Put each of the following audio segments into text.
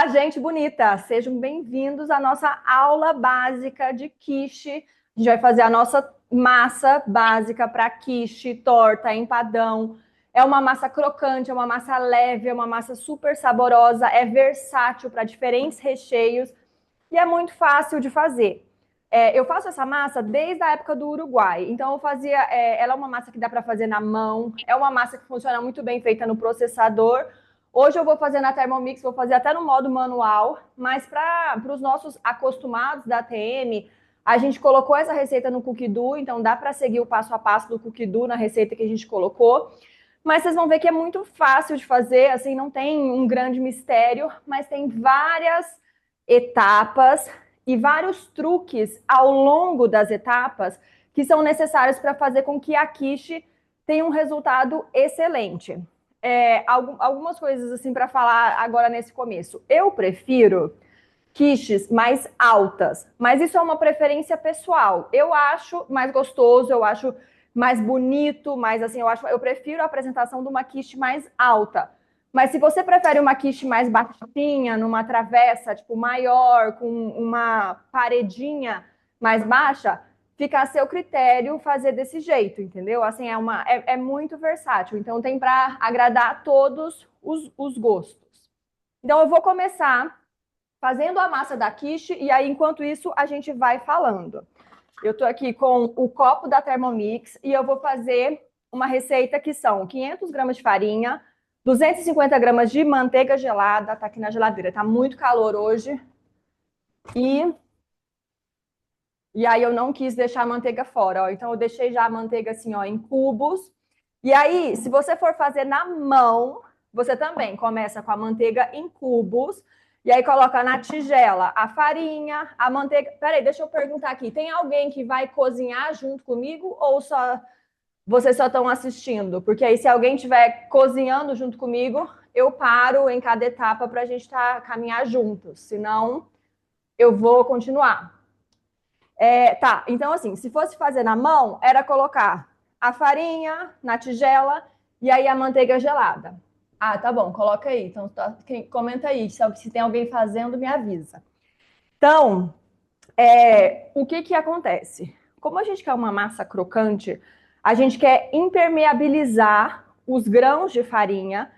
Olá, gente bonita! Sejam bem-vindos à nossa aula básica de quiche. A gente vai fazer a nossa massa básica para quiche, torta, empadão. É uma massa crocante, é uma massa leve, é uma massa super saborosa, é versátil para diferentes recheios e é muito fácil de fazer. Eu faço essa massa desde a época do Uruguai. Então, eu fazia. Ela é uma massa que dá para fazer na mão, é uma massa que funciona muito bem feita no processador. Hoje eu vou fazer na Thermomix, vou fazer até no modo manual, mas para os nossos acostumados da TM, a gente colocou essa receita no Cookie Do, então dá para seguir o passo a passo do Cookie Do na receita que a gente colocou. Mas vocês vão ver que é muito fácil de fazer, assim, não tem um grande mistério, mas tem várias etapas e vários truques ao longo das etapas que são necessários para fazer com que a quiche tenha um resultado excelente. Algumas coisas assim para falar agora nesse começo. Eu prefiro quiches mais altas, mas isso é uma preferência pessoal. Eu acho mais gostoso, eu acho mais bonito, mais assim, eu prefiro a apresentação de uma quiche mais alta. Mas se você prefere uma quiche mais baixinha, numa travessa, tipo, maior, com uma paredinha mais baixa, fica a seu critério fazer desse jeito, entendeu? Assim, é muito versátil. Então, tem para agradar todos os gostos. Então, eu vou começar fazendo a massa da quiche e aí, enquanto isso, a gente vai falando. Eu estou aqui com o copo da Thermomix e eu vou fazer uma receita que são 500 gramas de farinha, 250 gramas de manteiga gelada, tá aqui na geladeira, tá muito calor hoje. E aí eu não quis deixar a manteiga fora, ó. Então eu deixei já a manteiga assim, ó, em cubos. E aí, se você for fazer na mão, você também começa com a manteiga em cubos. E aí coloca na tigela a farinha, a manteiga. Peraí, deixa eu perguntar aqui. Tem alguém que vai cozinhar junto comigo ou só vocês só estão assistindo? Porque aí, se alguém estiver cozinhando junto comigo, eu paro em cada etapa para a gente caminhar juntos. Senão, eu vou continuar. Tá, então assim, se fosse fazer na mão, era colocar a farinha na tigela e aí a manteiga gelada. Ah, tá bom, coloca aí. Então, comenta aí. Se tem alguém fazendo, me avisa. Então, o que acontece? Como a gente quer uma massa crocante, a gente quer impermeabilizar os grãos de farinha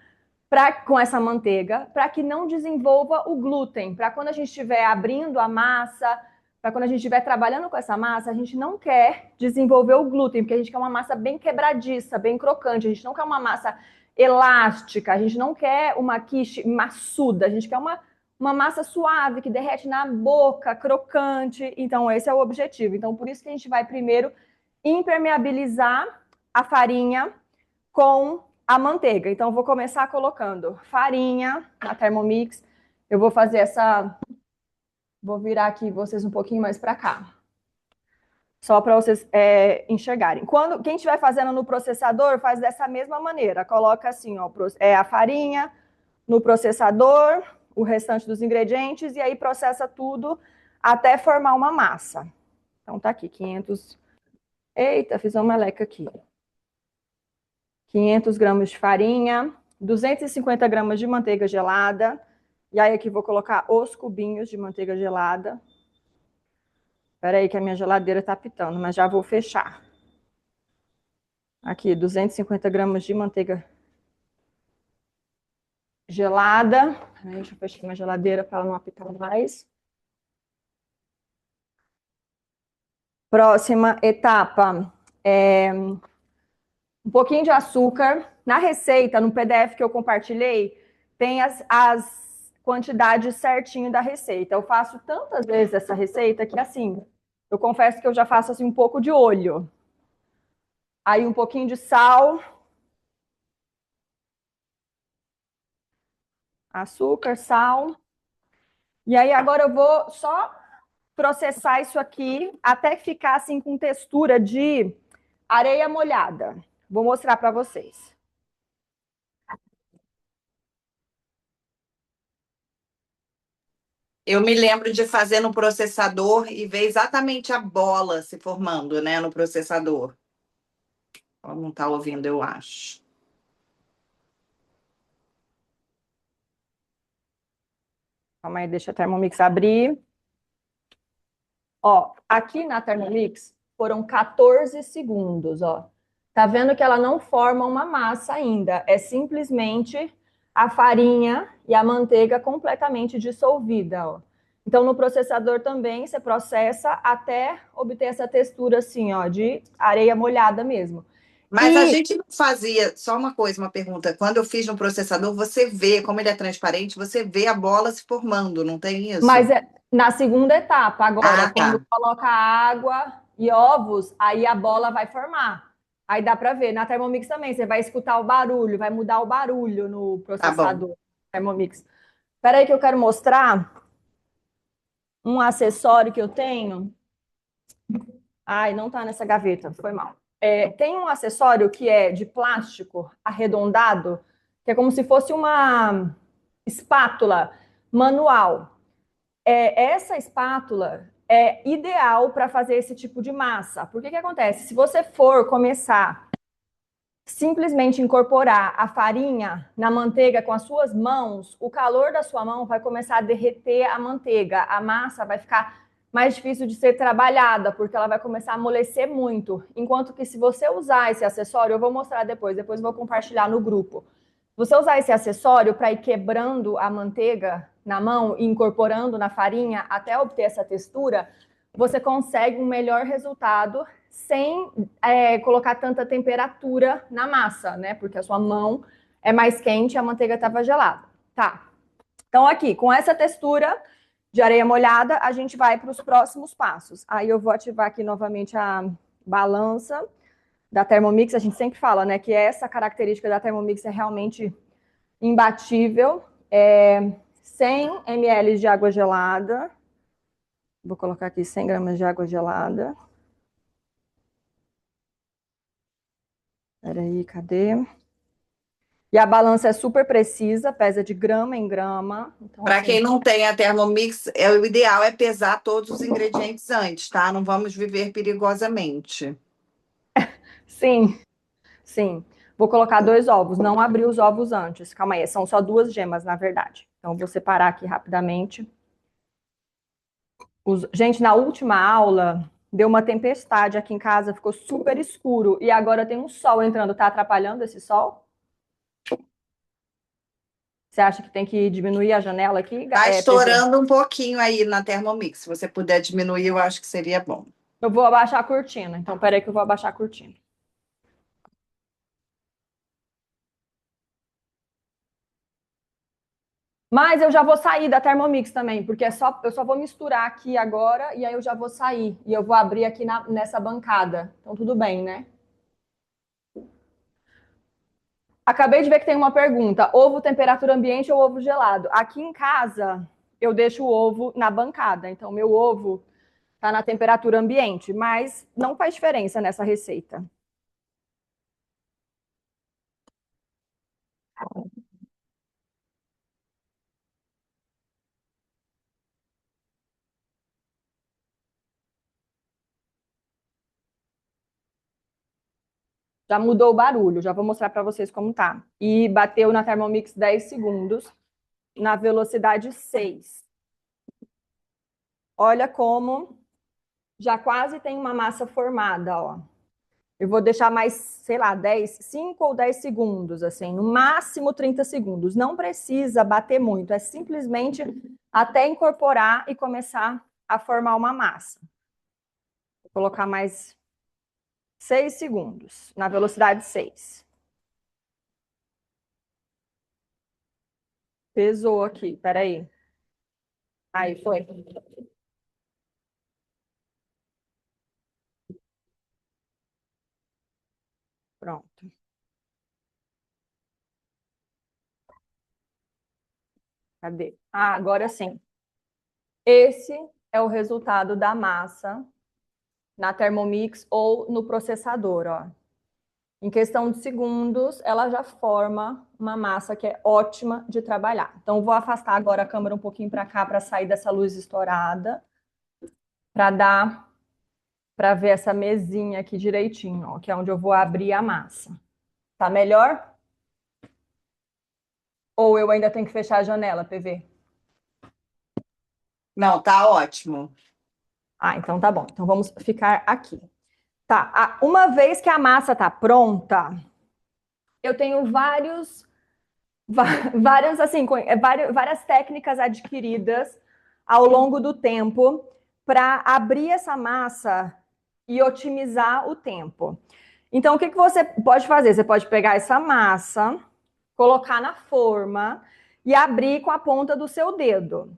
com essa manteiga, para que não desenvolva o glúten, para quando a gente estiver abrindo a massa, para quando a gente estiver trabalhando com essa massa, a gente não quer desenvolver o glúten, porque a gente quer uma massa bem quebradiça, bem crocante, a gente não quer uma massa elástica, a gente não quer uma quiche maçuda, a gente quer uma massa suave, que derrete na boca, crocante. Então, esse é o objetivo. Então, por isso que a gente vai primeiro impermeabilizar a farinha com a manteiga. Então, eu vou começar colocando farinha na Thermomix. Eu vou fazer essa... Vou virar aqui vocês um pouquinho mais para cá. Só para vocês enxergarem. Quem estiver fazendo no processador, faz dessa mesma maneira. Coloca assim, ó, a farinha no processador, o restante dos ingredientes, e aí processa tudo até formar uma massa. Então, tá aqui, 500... Eita, fiz uma meleca aqui. 500 gramas de farinha, 250 gramas de manteiga gelada. E aí aqui vou colocar os cubinhos de manteiga gelada. Espera aí que a minha geladeira tá pitando, mas já vou fechar. Aqui, 250 gramas de manteiga gelada. Peraí, deixa eu fechar minha geladeira para ela não apitar mais. Próxima etapa, um pouquinho de açúcar. Na receita, no PDF que eu compartilhei, tem as quantidades certinho da receita. Eu faço tantas vezes essa receita que, assim, eu confesso que eu já faço assim um pouco de olho. Aí um pouquinho de sal. Açúcar, sal. E aí agora eu vou só processar isso aqui até ficar assim com textura de areia molhada. Vou mostrar para vocês. Eu me lembro de fazer no processador e ver exatamente a bola se formando, né, no processador. Não está ouvindo, eu acho. Calma aí, deixa a Thermomix abrir. Ó, aqui na Thermomix foram 14 segundos, ó. Tá vendo que ela não forma uma massa ainda, é simplesmente a farinha e a manteiga completamente dissolvida, ó. Então, no processador também, você processa até obter essa textura assim, ó, de areia molhada mesmo. Mas a E, gente não fazia, só uma coisa, uma pergunta. Quando eu fiz no processador, você vê, como ele é transparente, você vê a bola se formando, não tem mas isso? é na segunda etapa, agora, Ah, quando tá. coloca água e ovos, aí a bola vai formar. Aí dá para ver. Na Thermomix também, você vai escutar o barulho, vai mudar o barulho no Tá bom. processador Thermomix. Espera aí que eu quero mostrar um acessório que eu tenho. Ai, não tá nessa gaveta, foi mal. Tem um acessório que é de plástico arredondado, que é como se fosse uma espátula manual. Essa espátula é ideal para fazer esse tipo de massa. Porque que acontece? Se você for começar simplesmente incorporar a farinha na manteiga com as suas mãos, o calor da sua mão vai começar a derreter a manteiga. A massa vai ficar mais difícil de ser trabalhada, porque ela vai começar a amolecer muito. Enquanto que se você usar esse acessório, eu vou mostrar depois eu vou compartilhar no grupo. Você usar esse acessório para ir quebrando a manteiga na mão e incorporando na farinha até obter essa textura, você consegue um melhor resultado sem colocar tanta temperatura na massa, né? Porque a sua mão é mais quente e a manteiga estava gelada. Tá. Então, aqui, com essa textura de areia molhada, a gente vai para os próximos passos. Aí eu vou ativar aqui novamente a balança da Thermomix. A gente sempre fala, né, que essa característica da Thermomix é realmente imbatível. 100 ml de água gelada. Vou colocar aqui 100 gramas de água gelada. Peraí, cadê? E a balança é super precisa, pesa de grama em grama. Então, Para assim, quem não tem a Thermomix, o ideal é pesar todos os ingredientes antes, tá? Não vamos viver perigosamente. sim, sim. Vou colocar 2 ovos, não abrir os ovos antes. Calma aí, são só 2 gemas, na verdade. Então, vou separar aqui rapidamente. Gente, na última aula, deu uma tempestade aqui em casa, ficou super escuro. E agora tem um sol entrando. Tá atrapalhando esse sol? Você acha que tem que diminuir a janela aqui, Tá PV? estourando um pouquinho aí na Thermomix. Se você puder diminuir, eu acho que seria bom. Eu vou abaixar a cortina. Então, peraí que eu vou abaixar a cortina. Mas eu já vou sair da Thermomix também, porque eu só vou misturar aqui agora e aí eu já vou sair. E eu vou abrir aqui nessa bancada. Então, tudo bem, né? Acabei de ver que tem uma pergunta: ovo temperatura ambiente ou ovo gelado? Aqui em casa, eu deixo o ovo na bancada. Então, meu ovo está na temperatura ambiente, mas não faz diferença nessa receita. Já mudou o barulho, já vou mostrar para vocês como tá. E bateu na Thermomix 10 segundos, na velocidade 6. Olha como já quase tem uma massa formada, ó. Eu vou deixar mais, sei lá, 5 ou 10 segundos, assim, no máximo 30 segundos. Não precisa bater muito, é simplesmente até incorporar e começar a formar uma massa. Vou colocar mais 6 segundos, na velocidade 6. Pesou aqui, peraí. Aí, foi. Pronto. Cadê? Ah, agora sim. Esse é o resultado da massa na Thermomix ou no processador, ó. Em questão de segundos, ela já forma uma massa que é ótima de trabalhar. Então, vou afastar agora a câmera um pouquinho para cá para sair dessa luz estourada, para dar para ver essa mesinha aqui direitinho, ó, que é onde eu vou abrir a massa. Tá melhor? Ou eu ainda tenho que fechar a janela, PV? Não, tá ótimo. Ah, então tá bom. Então vamos ficar aqui. Tá, uma vez que a massa tá pronta, eu tenho várias, assim, várias técnicas adquiridas ao longo do tempo para abrir essa massa e otimizar o tempo. Então, o que você pode fazer? Você pode pegar essa massa, colocar na forma e abrir com a ponta do seu dedo.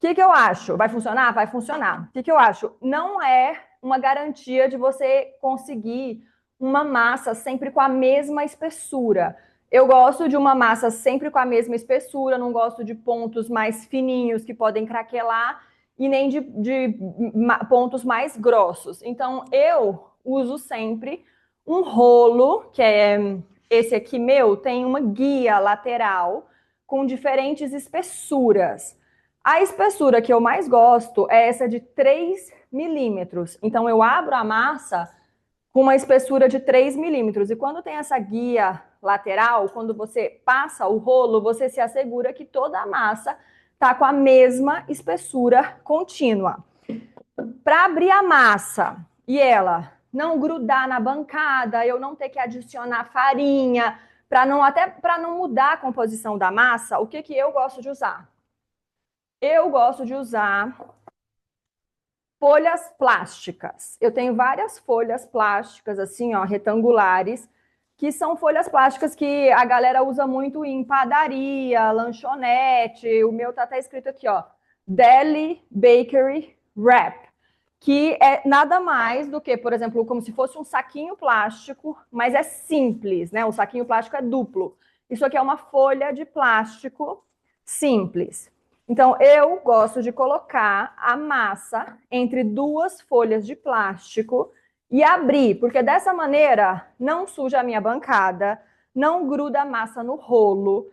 O que eu acho? Vai funcionar? Vai funcionar. O que eu acho? Não é uma garantia de você conseguir uma massa sempre com a mesma espessura. Eu gosto de uma massa sempre com a mesma espessura, não gosto de pontos mais fininhos que podem craquelar e nem de pontos mais grossos. Então, eu uso sempre um rolo, que é esse aqui meu, tem uma guia lateral com diferentes espessuras. A espessura que eu mais gosto é essa de 3 milímetros. Então, eu abro a massa com uma espessura de 3 milímetros. E quando tem essa guia lateral, quando você passa o rolo, você se assegura que toda a massa está com a mesma espessura contínua. Para abrir a massa e ela não grudar na bancada, eu não ter que adicionar farinha, para não mudar a composição da massa, o que eu gosto de usar? Eu gosto de usar folhas plásticas. Eu tenho várias folhas plásticas, assim, ó, retangulares, que são folhas plásticas que a galera usa muito em padaria, lanchonete. O meu tá até escrito aqui, ó, Deli Bakery Wrap, que é nada mais do que, por exemplo, como se fosse um saquinho plástico, mas é simples, né? O saquinho plástico é duplo. Isso aqui é uma folha de plástico simples. Então, eu gosto de colocar a massa entre duas folhas de plástico e abrir, porque dessa maneira não suja a minha bancada, não gruda a massa no rolo,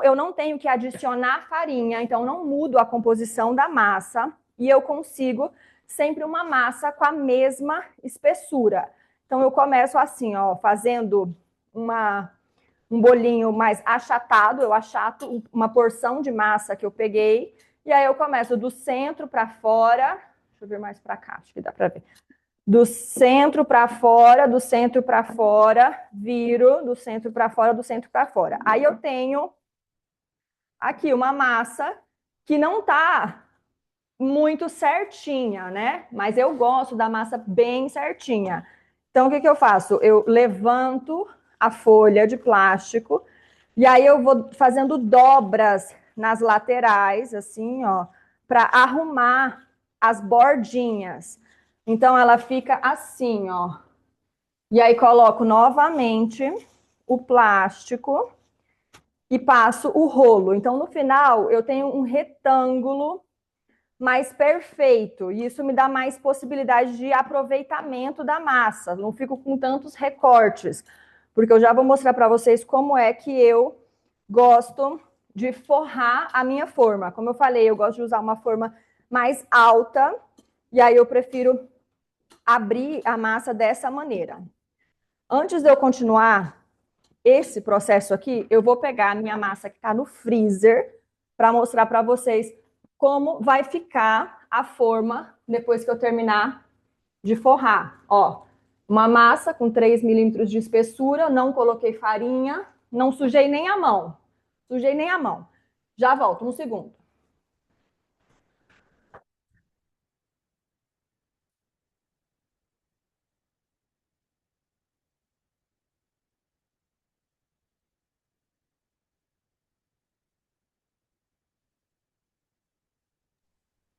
eu não tenho que adicionar farinha, então não mudo a composição da massa e eu consigo sempre uma massa com a mesma espessura. Então, eu começo assim, ó, fazendo um bolinho mais achatado, eu achato uma porção de massa que eu peguei, e aí eu começo do centro para fora, deixa eu ver mais para cá, acho que dá para ver. Do centro para fora, do centro para fora, viro do centro para fora, do centro para fora. Aí eu tenho aqui uma massa que não tá muito certinha, né? Mas eu gosto da massa bem certinha. Então, o que eu faço? Eu levanto a folha de plástico e aí eu vou fazendo dobras nas laterais, assim, ó, para arrumar as bordinhas. Então, ela fica assim, ó. E aí coloco novamente o plástico e passo o rolo. Então, no final, eu tenho um retângulo mais perfeito. E isso me dá mais possibilidade de aproveitamento da massa. Não fico com tantos recortes, porque eu já vou mostrar para vocês como é que eu gosto de forrar a minha forma. Como eu falei, eu gosto de usar uma forma mais alta, e aí eu prefiro abrir a massa dessa maneira. Antes de eu continuar esse processo aqui, eu vou pegar a minha massa que está no freezer para mostrar para vocês como vai ficar a forma depois que eu terminar de forrar. Ó, uma massa com 3 milímetros de espessura, não coloquei farinha, não sujei nem a mão. Sujei nem a mão. Já volto, um segundo.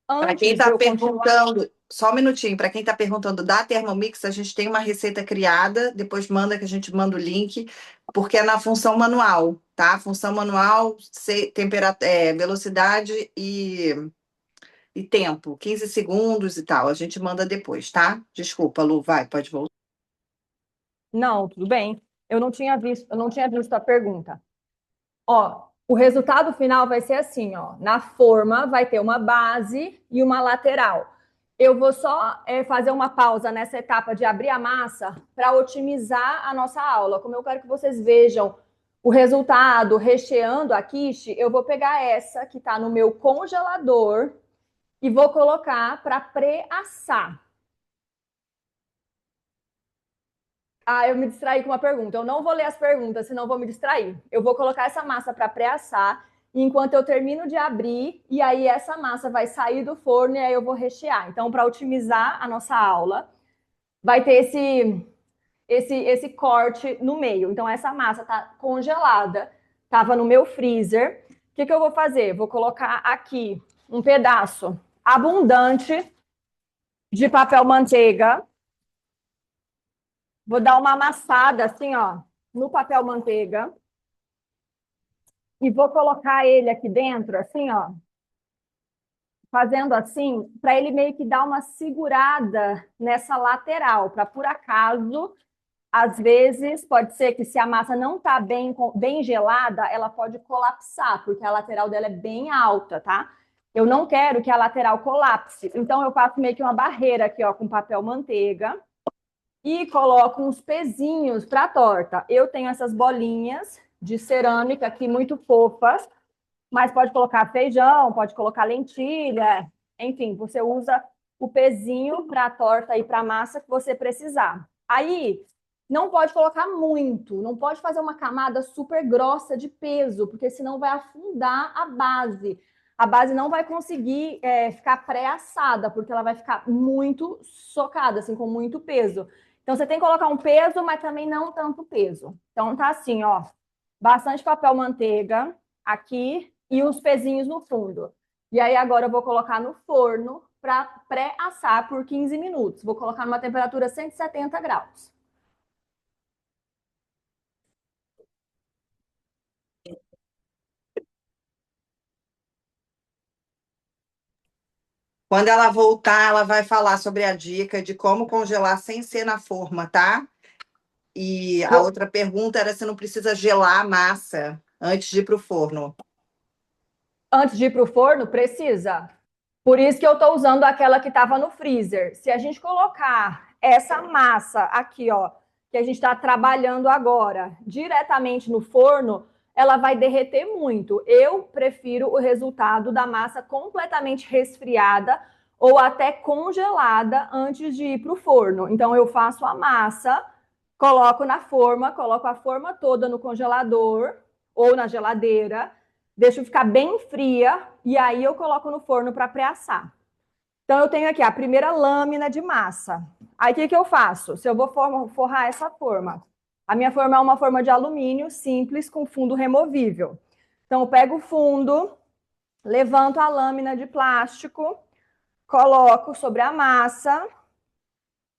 Para quem Antes de está eu continuar, perguntando, só um minutinho, para quem está perguntando da Thermomix, a gente tem uma receita criada, depois manda que a gente manda o link, porque é na função manual, tá? Função manual, velocidade e tempo, 15 segundos e tal. A gente manda depois, tá? Desculpa, Lu, vai, pode voltar. não, tudo bem. Eu não tinha visto a pergunta. Ó, o resultado final vai ser assim, ó. Na forma vai ter uma base e uma lateral. Eu vou só fazer uma pausa nessa etapa de abrir a massa para otimizar a nossa aula. Como eu quero que vocês vejam o resultado recheando a quiche, eu vou pegar essa que está no meu congelador e vou colocar para pré-assar. Ah, eu me distraí com uma pergunta. Eu não vou ler as perguntas, senão eu vou me distrair. Eu vou colocar essa massa para pré-assar, enquanto eu termino de abrir, e aí essa massa vai sair do forno e aí eu vou rechear. Então, para otimizar a nossa aula, vai ter esse corte no meio. Então, essa massa está congelada, estava no meu freezer. O que eu vou fazer? Vou colocar aqui um pedaço abundante de papel manteiga. Vou dar uma amassada assim, ó, no papel manteiga. E vou colocar ele aqui dentro, assim, ó, fazendo assim, para ele meio que dar uma segurada nessa lateral, para por acaso, às vezes, pode ser que se a massa não está bem gelada, ela pode colapsar, porque a lateral dela é bem alta, tá? Eu não quero que a lateral colapse. Então, eu faço meio que uma barreira aqui, ó, com papel manteiga e coloco uns pezinhos para a torta. Eu tenho essas bolinhas de cerâmica aqui muito fofas, mas pode colocar feijão, pode colocar lentilha, enfim, você usa o pezinho para a torta e para a massa que você precisar. Aí, não pode colocar muito, não pode fazer uma camada super grossa de peso, porque senão vai afundar a base. A base não vai conseguir ficar pré-assada, porque ela vai ficar muito socada, assim, com muito peso. Então, você tem que colocar um peso, mas também não tanto peso. Então, tá assim, ó, bastante papel manteiga aqui e os pezinhos no fundo. E aí agora eu vou colocar no forno para pré-assar por 15 minutos. Vou colocar numa temperatura 170 graus. Quando ela voltar, ela vai falar sobre a dica de como congelar sem ser na forma, tá? E a outra pergunta era se não precisa gelar a massa antes de ir para o forno. Antes de ir para o forno, precisa. Por isso que eu estou usando aquela que estava no freezer. Se a gente colocar essa massa aqui, ó, que a gente está trabalhando agora, diretamente no forno, ela vai derreter muito. Eu prefiro o resultado da massa completamente resfriada ou até congelada antes de ir para o forno. Então, eu faço a massa, coloco na forma, coloco a forma toda no congelador ou na geladeira, deixo ficar bem fria e aí eu coloco no forno para pré-assar. Então, eu tenho aqui a primeira lâmina de massa. Aí, o que eu faço? Se eu vou forrar essa forma, a minha forma é uma forma de alumínio simples com fundo removível. Então, eu pego o fundo, levanto a lâmina de plástico, coloco sobre a massa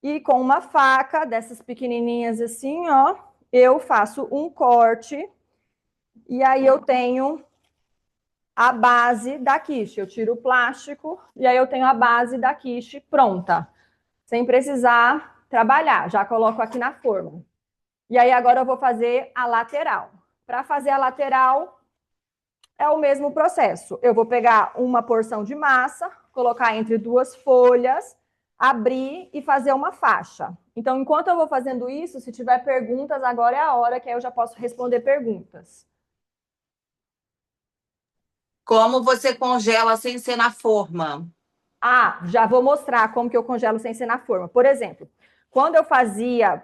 e com uma faca dessas pequenininhas assim, ó, eu faço um corte e aí eu tenho a base da quiche. Eu tiro o plástico e aí eu tenho a base da quiche pronta, sem precisar trabalhar. Já coloco aqui na forma. E aí agora eu vou fazer a lateral. Para fazer a lateral, é o mesmo processo. Eu vou pegar uma porção de massa, colocar entre duas folhas, abrir e fazer uma faixa. Então, enquanto eu vou fazendo isso, se tiver perguntas, agora é a hora que aí eu já posso responder perguntas. Como você congela sem ser na forma? Ah, já vou mostrar como que eu congelo sem ser na forma. Por exemplo, quando eu fazia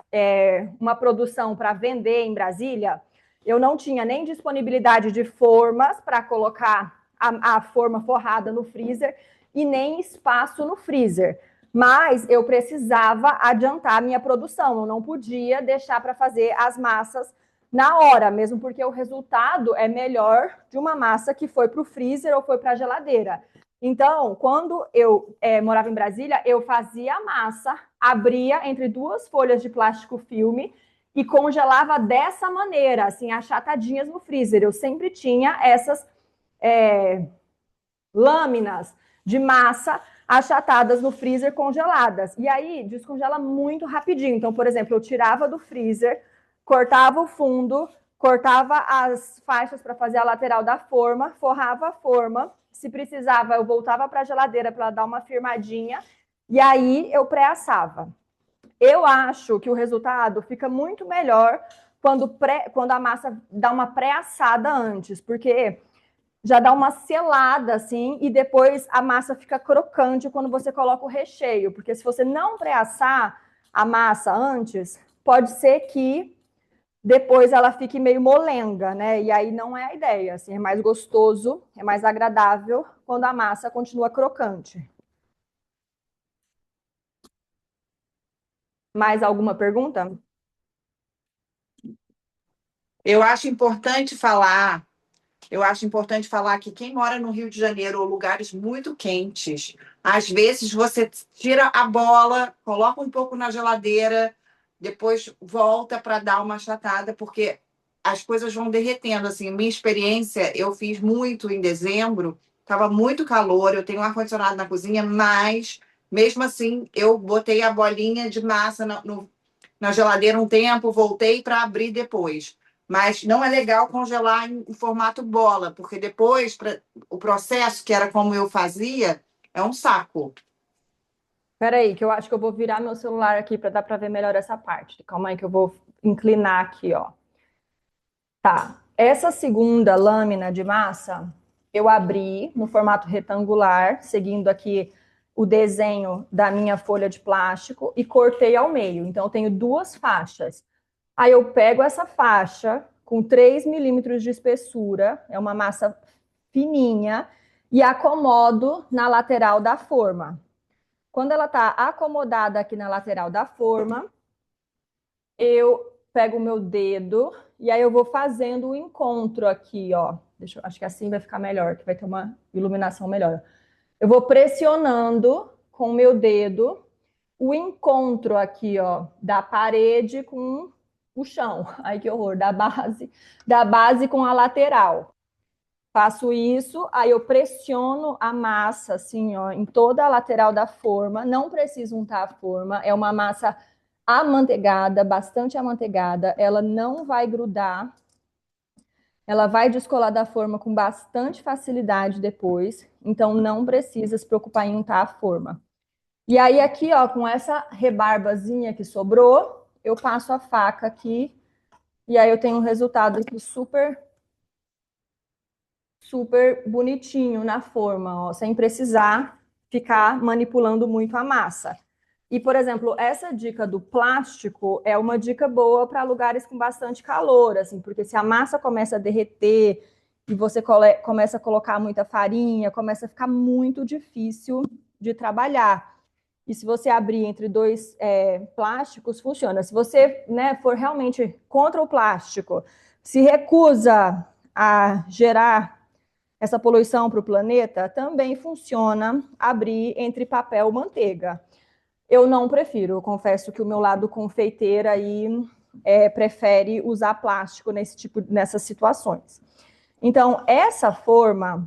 uma produção para vender em Brasília, eu não tinha nem disponibilidade de formas para colocar a forma forrada no freezer e nem espaço no freezer. Mas eu precisava adiantar a minha produção, eu não podia deixar para fazer as massas na hora, mesmo porque o resultado é melhor de uma massa que foi para o freezer ou foi para a geladeira. Então, quando eu morava em Brasília, eu fazia a massa, abria entre duas folhas de plástico filme e congelava dessa maneira, assim, achatadinhas no freezer. Eu sempre tinha essas lâminas de massa achatadas no freezer congeladas. E aí, descongela muito rapidinho. Então, por exemplo, eu tirava do freezer, cortava o fundo, cortava as faixas para fazer a lateral da forma, forrava a forma. Se precisava, eu voltava para a geladeira para dar uma firmadinha. E aí, eu pré-assava. Eu acho que o resultado fica muito melhor quando a massa dá uma pré-assada antes, porque já dá uma selada, assim, e depois a massa fica crocante quando você coloca o recheio, porque se você não pré-assar a massa antes, pode ser que depois ela fique meio molenga, né? E aí não é a ideia, assim, é mais gostoso, é mais agradável quando a massa continua crocante. Mais alguma pergunta? Eu acho importante falar Eu acho importante falar que quem mora no Rio de Janeiro ou lugares muito quentes, às vezes você tira a bola, coloca um pouco na geladeira, depois volta para dar uma achatada, porque as coisas vão derretendo. Assim, minha experiência, eu fiz muito em dezembro, estava muito calor, eu tenho um ar-condicionado na cozinha, mas mesmo assim eu botei a bolinha de massa na geladeira um tempo, voltei para abrir depois. Mas não é legal congelar em formato bola, porque depois o processo, que era como eu fazia, é um saco. Peraí, que eu acho que eu vou virar meu celular aqui para dar para ver melhor essa parte. Calma aí que eu vou inclinar aqui, ó. Tá. Essa segunda lâmina de massa, eu abri no formato retangular, seguindo aqui o desenho da minha folha de plástico e cortei ao meio. Então, eu tenho duas faixas. Aí eu pego essa faixa com 3 milímetros de espessura, é uma massa fininha, e acomodo na lateral da forma. Quando ela está acomodada aqui na lateral da forma, eu pego o meu dedo e aí eu vou fazendo o encontro aqui, ó. Acho que assim vai ficar melhor, que vai ter uma iluminação melhor. Eu vou pressionando com o meu dedo o encontro aqui, ó, da parede com o chão. Ai, que horror, da base com a lateral. Faço isso, aí eu pressiono a massa, assim, ó, em toda a lateral da forma. Não preciso untar a forma, é uma massa amanteigada, bastante amanteigada. Ela não vai grudar, ela vai descolar da forma com bastante facilidade depois. Então, não precisa se preocupar em untar a forma. E aí, aqui, ó, com essa rebarbazinha que sobrou, eu passo a faca aqui. E aí, eu tenho um resultado aqui super bonitinho na forma, ó, sem precisar ficar manipulando muito a massa. E, por exemplo, essa dica do plástico é uma dica boa para lugares com bastante calor, assim, porque se a massa começa a derreter e você começa a colocar muita farinha, começa a ficar muito difícil de trabalhar. E se você abrir entre dois plásticos, funciona. Se você, né, for realmente contra o plástico, se recusa a gerar essa poluição para o planeta, também funciona abrir entre papel e manteiga. Eu não prefiro, eu confesso que o meu lado confeiteira aí prefere usar plástico nessas situações. Então, essa forma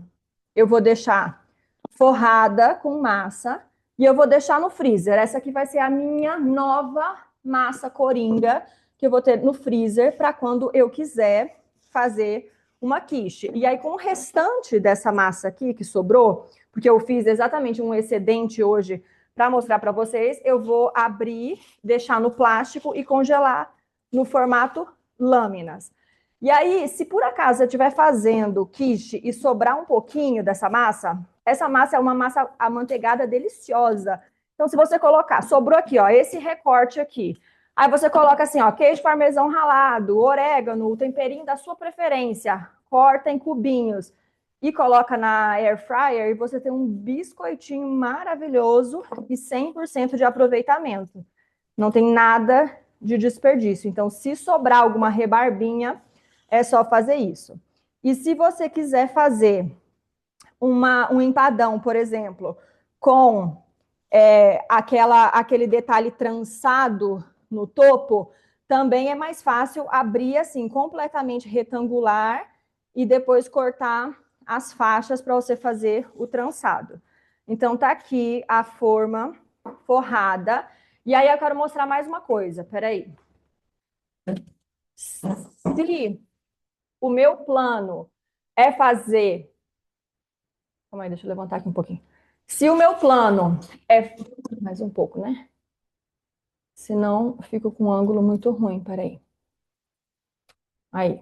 eu vou deixar forrada com massa e eu vou deixar no freezer. Essa aqui vai ser a minha nova massa coringa que eu vou ter no freezer para quando eu quiser fazer uma quiche. E aí, com o restante dessa massa aqui que sobrou, porque eu fiz exatamente um excedente hoje para mostrar para vocês, eu vou abrir, deixar no plástico e congelar no formato lâminas. E aí, se por acaso eu estiver fazendo quiche e sobrar um pouquinho dessa massa, essa massa é uma massa amanteigada deliciosa. Então, se você colocar, sobrou aqui, ó, esse recorte aqui. Aí você coloca assim, ó, queijo parmesão ralado, orégano, o temperinho da sua preferência, corta em cubinhos e coloca na air fryer e você tem um biscoitinho maravilhoso e 100% de aproveitamento. Não tem nada de desperdício. Então, se sobrar alguma rebarbinha, é só fazer isso. E se você quiser fazer um empadão, por exemplo, com aquele detalhe trançado no topo, também é mais fácil abrir assim, completamente retangular e depois cortar as faixas para você fazer o trançado. Então, tá aqui a forma forrada. E aí eu quero mostrar mais uma coisa, peraí. Se o meu plano é fazer. Calma aí, deixa eu levantar aqui um pouquinho. Se o meu plano é. Mais um pouco, né? Senão fico com um ângulo muito ruim, peraí. Aí.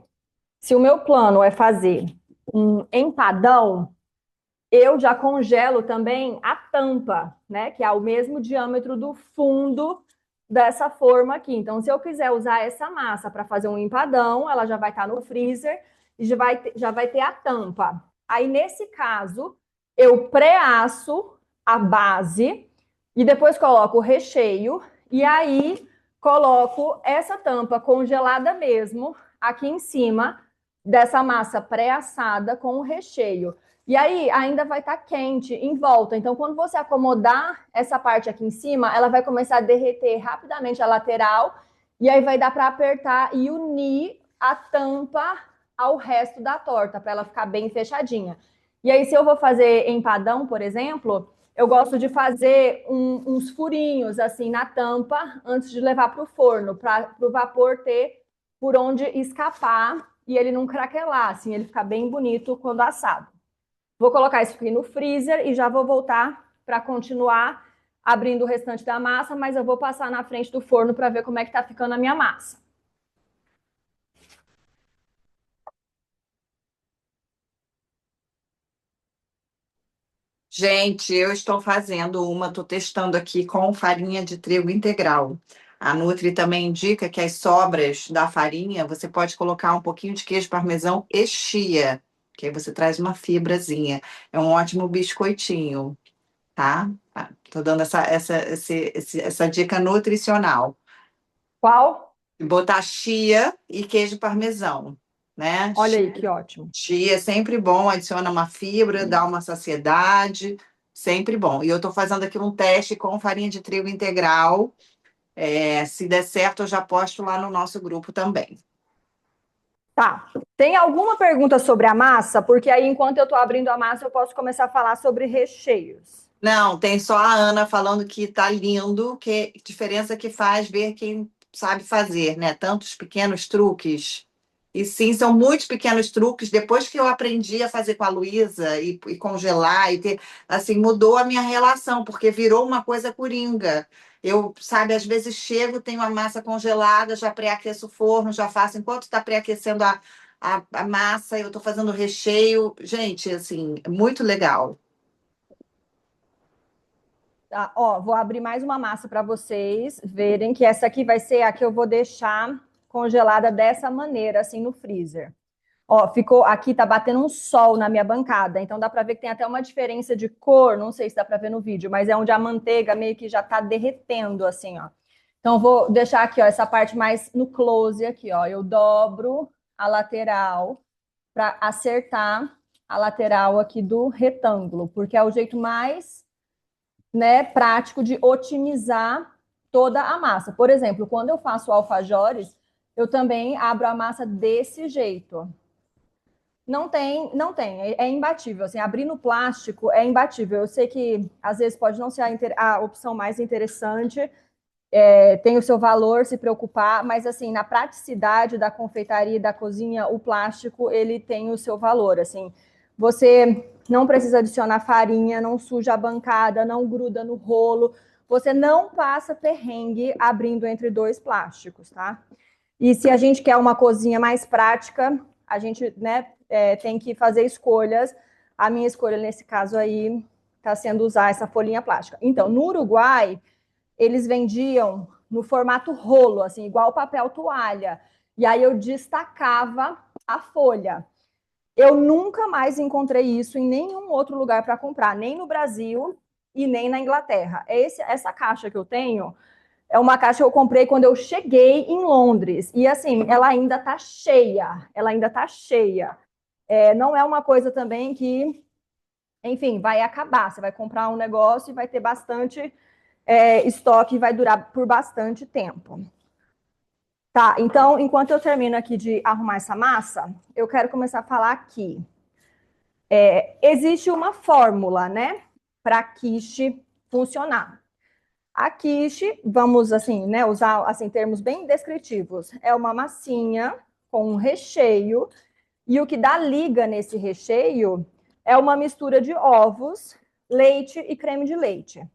Se o meu plano é fazer um empadão, eu já congelo também a tampa, né? Que é o mesmo diâmetro do fundo dessa forma aqui. Então, se eu quiser usar essa massa para fazer um empadão, ela já vai estar no freezer e já vai ter a tampa. Aí, nesse caso, eu pré-asso a base e depois coloco o recheio e aí coloco essa tampa congelada mesmo aqui em cima dessa massa pré-assada com o recheio. E aí ainda vai estar quente em volta. Então, quando você acomodar essa parte aqui em cima, ela vai começar a derreter rapidamente a lateral e aí vai dar para apertar e unir a tampa ao resto da torta para ela ficar bem fechadinha. E aí, se eu vou fazer empadão, por exemplo, eu gosto de fazer uns furinhos assim na tampa antes de levar para o forno, para o vapor ter por onde escapar e ele não craquelar, assim, ele ficar bem bonito quando assado. Vou colocar isso aqui no freezer e já vou voltar para continuar abrindo o restante da massa, mas eu vou passar na frente do forno para ver como é que tá ficando a minha massa. Gente, eu estou fazendo uma, estou testando aqui com farinha de trigo integral. A Nutri também indica que as sobras da farinha, você pode colocar um pouquinho de queijo parmesão e chia, que aí você traz uma fibrazinha. É um ótimo biscoitinho, tá? Tô dando essa dica nutricional. Qual? Botar chia e queijo parmesão, né? Olha aí, que ótimo. Chia é sempre bom, adiciona uma fibra, dá uma saciedade, sempre bom. E eu estou fazendo aqui um teste com farinha de trigo integral. Se der certo, eu já posto lá no nosso grupo também. Tá. Tem alguma pergunta sobre a massa? Porque aí, enquanto eu tô abrindo a massa, eu posso começar a falar sobre recheios. Não, tem só a Ana falando que tá lindo, que diferença que faz ver quem sabe fazer, né? Tantos pequenos truques. E sim, são muitos pequenos truques. Depois que eu aprendi a fazer com a Luísa e congelar e ter, assim, mudou a minha relação, porque virou uma coisa coringa. Eu, sabe, às vezes chego, tenho a massa congelada, já pré-aqueço o forno, já faço, enquanto está pré-aquecendo a massa, eu estou fazendo o recheio. Gente, assim, muito legal. Tá, ó, vou abrir mais uma massa para vocês verem que essa aqui vai ser a que eu vou deixar congelada dessa maneira, assim, no freezer. Ó, ficou aqui, tá batendo um sol na minha bancada, então dá para ver que tem até uma diferença de cor, não sei se dá para ver no vídeo, mas é onde a manteiga meio que já tá derretendo, assim, ó. Então vou deixar aqui, ó, essa parte mais no close aqui, ó. Eu dobro a lateral para acertar a lateral aqui do retângulo, porque é o jeito mais, né, prático de otimizar toda a massa. Por exemplo, quando eu faço alfajores, eu também abro a massa desse jeito. Não tem, é imbatível. Assim, abrir no plástico é imbatível. Eu sei que às vezes pode não ser a opção mais interessante, tem o seu valor se preocupar, mas assim, na praticidade da confeitaria e da cozinha, o plástico ele tem o seu valor. Assim, você não precisa adicionar farinha, não suja a bancada, não gruda no rolo, você não passa perrengue abrindo entre dois plásticos, tá? E se a gente quer uma cozinha mais prática, a gente, né, tem que fazer escolhas. A minha escolha nesse caso aí está sendo usar essa folhinha plástica. Então, no Uruguai, eles vendiam no formato rolo, assim, igual papel toalha. E aí eu destacava a folha. Eu nunca mais encontrei isso em nenhum outro lugar para comprar, nem no Brasil e nem na Inglaterra. Essa caixa que eu tenho é uma caixa que eu comprei quando eu cheguei em Londres. E assim, ela ainda tá cheia. Ela ainda tá cheia. Não é uma coisa também que, enfim, vai acabar. Você vai comprar um negócio e vai ter bastante estoque e vai durar por bastante tempo. Tá, então, enquanto eu termino aqui de arrumar essa massa, eu quero começar a falar aqui. Existe uma fórmula, né, para quiche funcionar. A quiche, vamos assim, né, usar assim termos bem descritivos, é uma massinha com um recheio e o que dá liga nesse recheio é uma mistura de ovos, leite e creme de leite.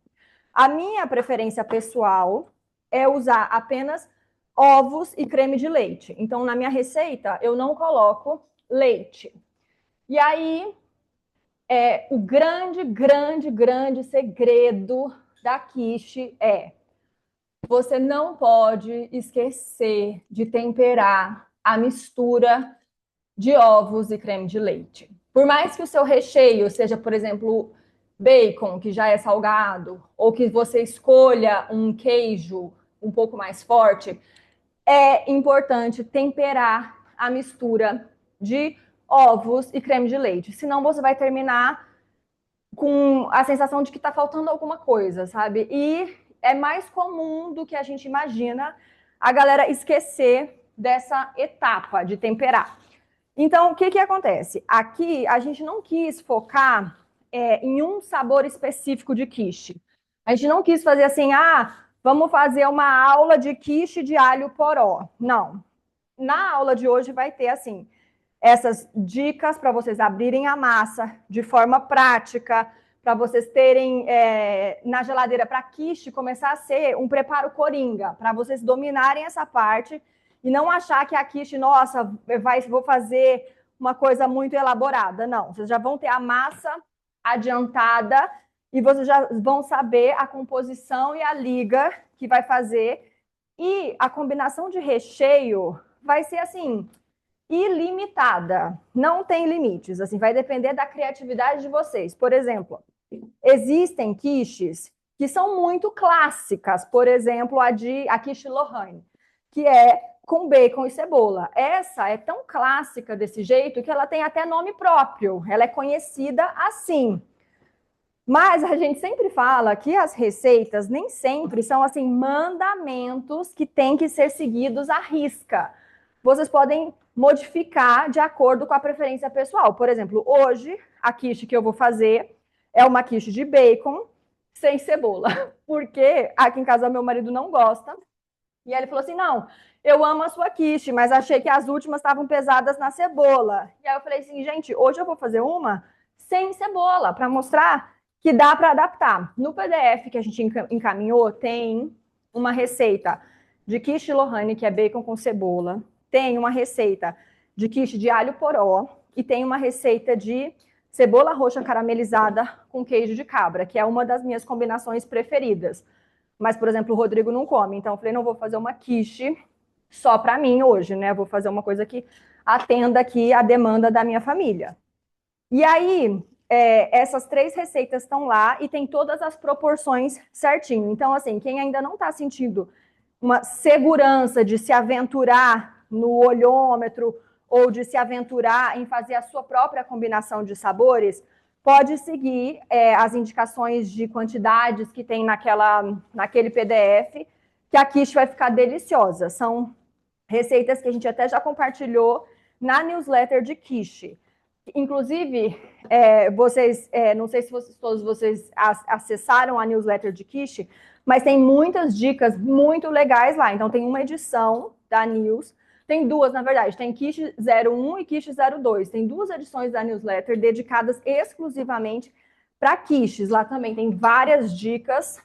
A minha preferência pessoal é usar apenas ovos e creme de leite. Então, na minha receita, eu não coloco leite. E aí, o grande, grande, grande segredo da quiche é: você não pode esquecer de temperar a mistura de ovos e creme de leite. Por mais que o seu recheio seja, por exemplo, bacon, que já é salgado, ou que você escolha um queijo um pouco mais forte, é importante temperar a mistura de ovos e creme de leite. Senão você vai terminar com a sensação de que está faltando alguma coisa, sabe? E é mais comum do que a gente imagina a galera esquecer dessa etapa de temperar. Então, o que acontece? Aqui, a gente não quis focar em um sabor específico de quiche. A gente não quis fazer assim, vamos fazer uma aula de quiche de alho poró. Não. Na aula de hoje vai ter, assim, essas dicas para vocês abrirem a massa de forma prática, para vocês terem na geladeira para quiche começar a ser um preparo coringa, para vocês dominarem essa parte e não achar que a quiche, nossa, vou fazer uma coisa muito elaborada. Não, vocês já vão ter a massa adiantada e vocês já vão saber a composição e a liga que vai fazer. E a combinação de recheio vai ser assim, ilimitada, não tem limites, assim, vai depender da criatividade de vocês. Por exemplo, existem quiches que são muito clássicas, por exemplo, a quiche Lohane, que é com bacon e cebola. Essa é tão clássica desse jeito que ela tem até nome próprio, ela é conhecida assim. Mas a gente sempre fala que as receitas nem sempre são assim mandamentos que têm que ser seguidos à risca. Vocês podem modificar de acordo com a preferência pessoal. Por exemplo, hoje a quiche que eu vou fazer é uma quiche de bacon sem cebola, porque aqui em casa meu marido não gosta. E aí ele falou assim: não, eu amo a sua quiche, mas achei que as últimas estavam pesadas na cebola. E aí eu falei assim: gente, hoje eu vou fazer uma sem cebola, para mostrar que dá para adaptar. No PDF que a gente encaminhou, tem uma receita de quiche Lohane, que é bacon com cebola, tem uma receita de quiche de alho poró e tem uma receita de cebola roxa caramelizada com queijo de cabra, que é uma das minhas combinações preferidas. Mas, por exemplo, o Rodrigo não come, então eu falei, não vou fazer uma quiche só para mim hoje, né? Vou fazer uma coisa que atenda aqui a demanda da minha família. E aí, essas 3 receitas estão lá e tem todas as proporções certinho. Então, assim, quem ainda não está sentindo uma segurança de se aventurar no olhômetro ou de se aventurar em fazer a sua própria combinação de sabores, pode seguir as indicações de quantidades que tem naquele PDF, que a quiche vai ficar deliciosa. São receitas que a gente até já compartilhou na newsletter de quiche. Inclusive, não sei se todos vocês acessaram a newsletter de quiche, mas tem muitas dicas muito legais lá. Então, tem uma edição da News, tem 2, na verdade, tem Quiche 01 e Quiche 02. Tem 2 edições da newsletter dedicadas exclusivamente para quiches. Lá também tem várias dicas.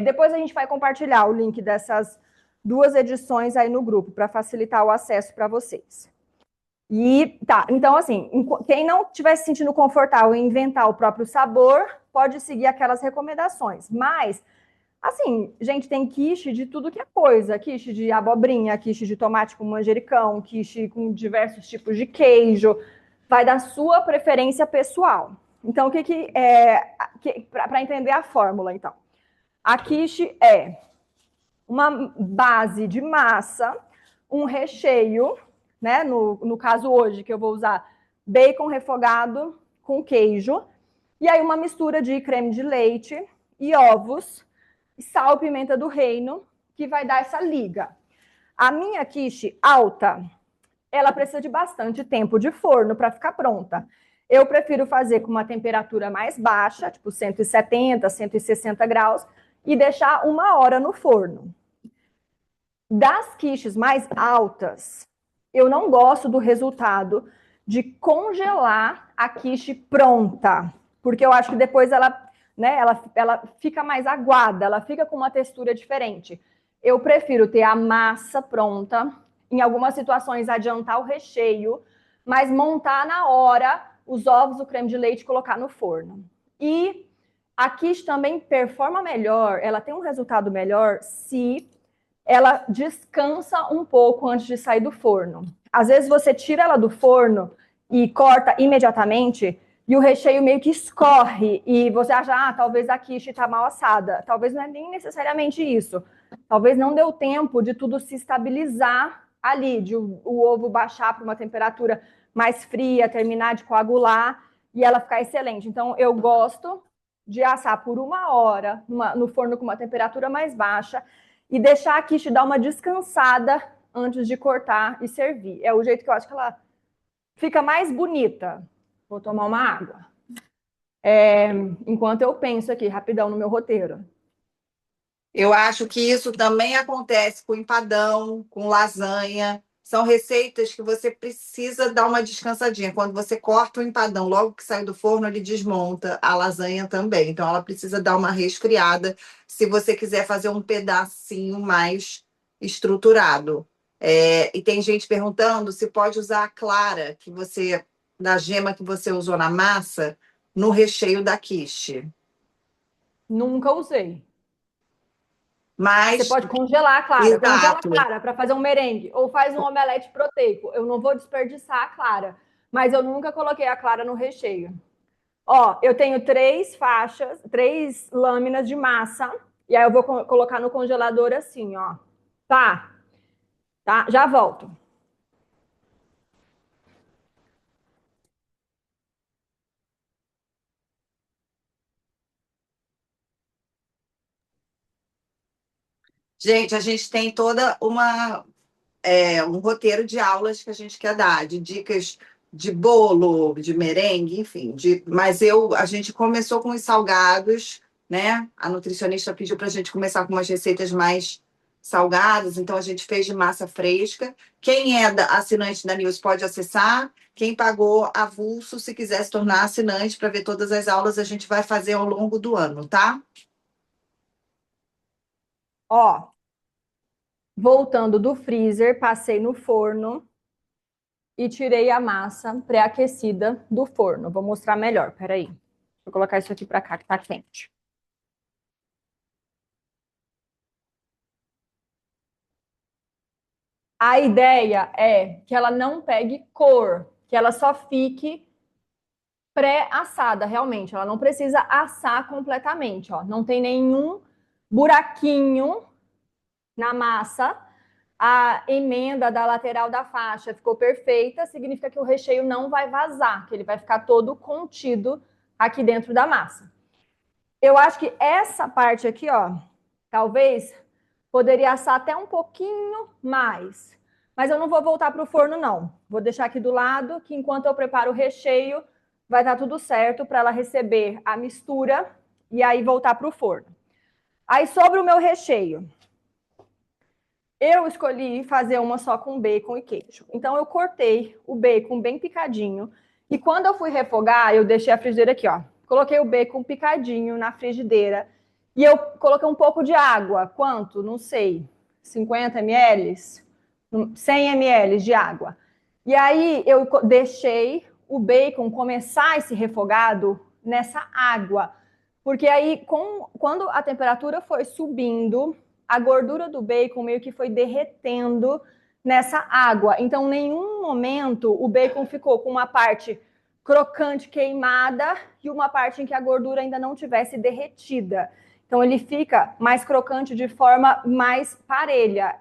Depois a gente vai compartilhar o link dessas 2 edições aí no grupo, para facilitar o acesso para vocês. E tá, então assim, quem não estiver se sentindo confortável em inventar o próprio sabor, pode seguir aquelas recomendações. Mas, assim, gente, tem quiche de tudo que é coisa. Quiche de abobrinha, quiche de tomate com manjericão, quiche com diversos tipos de queijo. Vai da sua preferência pessoal. Então, para entender a fórmula, então. A quiche é uma base de massa, um recheio, né? No caso hoje, que eu vou usar bacon refogado com queijo, e aí uma mistura de creme de leite e ovos, sal, pimenta do reino, que vai dar essa liga. A minha quiche alta, ela precisa de bastante tempo de forno para ficar pronta. Eu prefiro fazer com uma temperatura mais baixa, tipo 170, 160 graus, e deixar 1 hora no forno. Das quiches mais altas, eu não gosto do resultado de congelar a quiche pronta, porque eu acho que depois ela fica mais aguada, ela fica com uma textura diferente. Eu prefiro ter a massa pronta, em algumas situações adiantar o recheio, mas montar na hora os ovos, o creme de leite e colocar no forno. E a quiche também performa melhor, ela tem um resultado melhor se ela descansa um pouco antes de sair do forno. Às vezes você tira ela do forno e corta imediatamente e o recheio meio que escorre e você acha, talvez a quiche está mal assada. Talvez não é nem necessariamente isso. Talvez não deu tempo de tudo se estabilizar ali, de o ovo baixar para uma temperatura mais fria, terminar de coagular e ela ficar excelente. Então, eu gosto de assar por 1 hora no forno com uma temperatura mais baixa e deixar a quiche dar uma descansada antes de cortar e servir. É o jeito que eu acho que ela fica mais bonita. Vou tomar uma água. Enquanto eu penso aqui, rapidão, no meu roteiro. Eu acho que isso também acontece com empadão, com lasanha. São receitas que você precisa dar uma descansadinha. Quando você corta o empadão, logo que sai do forno, ele desmonta. A lasanha também. Então, ela precisa dar uma resfriada se você quiser fazer um pedacinho mais estruturado. E tem gente perguntando se pode usar a clara da gema que você usou na massa no recheio da quiche. Nunca usei. Você Mas, pode congelar a clara. Congela a exato. clara para fazer um merengue. Ou faz um omelete proteico. Eu não vou desperdiçar a clara. Mas eu nunca coloquei a clara no recheio. Ó, eu tenho 3 faixas, 3 lâminas de massa. E aí eu vou colocar no congelador assim, ó. Tá? Já volto. Gente, a gente tem toda um roteiro de aulas que a gente quer dar, de dicas de bolo, de merengue, enfim. Mas a gente começou com os salgados, né? A nutricionista pediu para a gente começar com umas receitas mais salgadas, então a gente fez de massa fresca. Quem é assinante da News pode acessar. Quem pagou avulso, se quiser se tornar assinante para ver todas as aulas, a gente vai fazer ao longo do ano, tá? Ó, voltando do freezer, passei no forno e tirei a massa pré-aquecida do forno. Vou mostrar melhor, peraí. Deixa eu colocar isso aqui para cá que tá quente. A ideia é que ela não pegue cor, que ela só fique pré-assada, realmente. Ela não precisa assar completamente, ó. Não tem nenhum buraquinho na massa. A emenda da lateral da faixa ficou perfeita, significa que o recheio não vai vazar, que ele vai ficar todo contido aqui dentro da massa. Eu acho que essa parte aqui, ó, talvez poderia assar até um pouquinho mais. Mas eu não vou voltar para o forno, não. Vou deixar aqui do lado, que enquanto eu preparo o recheio, vai estar tudo certo para ela receber a mistura e aí voltar para o forno. Aí, sobre o meu recheio, eu escolhi fazer uma só com bacon e queijo. Então, eu cortei o bacon bem picadinho. E quando eu fui refogar, eu deixei a frigideira aqui, ó. Coloquei o bacon picadinho na frigideira. E eu coloquei um pouco de água. Quanto? Não sei. 50 ml? 100 ml de água. E aí, eu deixei o bacon começar esse refogado nessa água. Porque aí, quando a temperatura foi subindo, a gordura do bacon meio que foi derretendo nessa água. Então, em nenhum momento o bacon ficou com uma parte crocante queimada e uma parte em que a gordura ainda não tivesse derretida. Então, ele fica mais crocante de forma mais parelha.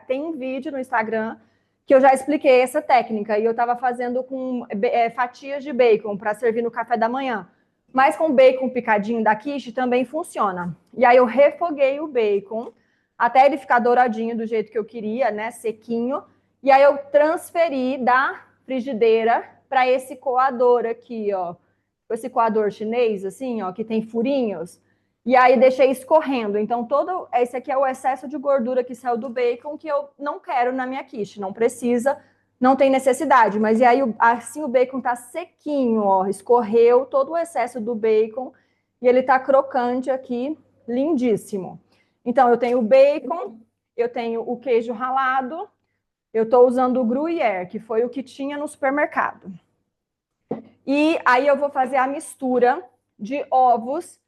Tem um vídeo no Instagram que eu já expliquei essa técnica e eu estava fazendo com fatias de bacon para servir no café da manhã. Mas com bacon picadinho da quiche também funciona. E aí eu refoguei o bacon até ele ficar douradinho do jeito que eu queria, né, sequinho. E aí eu transferi da frigideira para esse coador aqui, ó. Esse coador chinês, assim, ó, que tem furinhos. E aí deixei escorrendo. Então, esse aqui é o excesso de gordura que saiu do bacon que eu não quero na minha quiche. Não precisa, não tem necessidade. Mas e aí, assim, o bacon tá sequinho, ó. Escorreu todo o excesso do bacon e ele tá crocante aqui, lindíssimo. Então, eu tenho o bacon, eu tenho o queijo ralado, eu estou usando o Gruyère, que foi o que tinha no supermercado. E aí eu vou fazer a mistura de ovos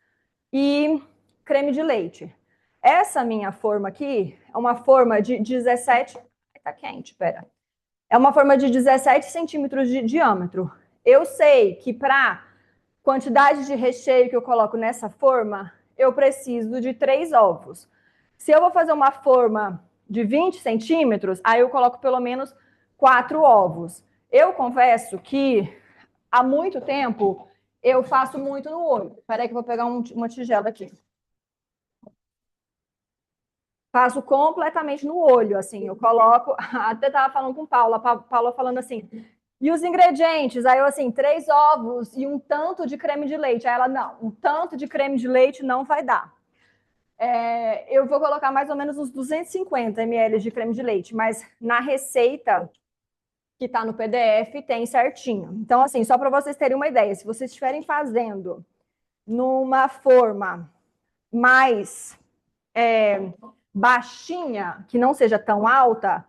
e creme de leite. Essa minha forma aqui é uma forma de 17... Tá quente, pera. É uma forma de 17 centímetros de diâmetro. Eu sei que para quantidade de recheio que eu coloco nessa forma, eu preciso de 3 ovos. Se eu vou fazer uma forma de 20 centímetros, aí eu coloco pelo menos 4 ovos. Eu confesso que há muito tempo eu faço muito no olho. Espera aí que eu vou pegar uma tigela aqui. Faço completamente no olho, assim, eu coloco, até tava falando com Paula, Paula falando assim, e os ingredientes? Aí eu assim, 3 ovos e um tanto de creme de leite. Aí ela, não, um tanto de creme de leite não vai dar. Eu vou colocar mais ou menos uns 250 ml de creme de leite, mas na receita que está no PDF tem certinho. Então, assim, só para vocês terem uma ideia, se vocês estiverem fazendo numa forma mais baixinha, que não seja tão alta,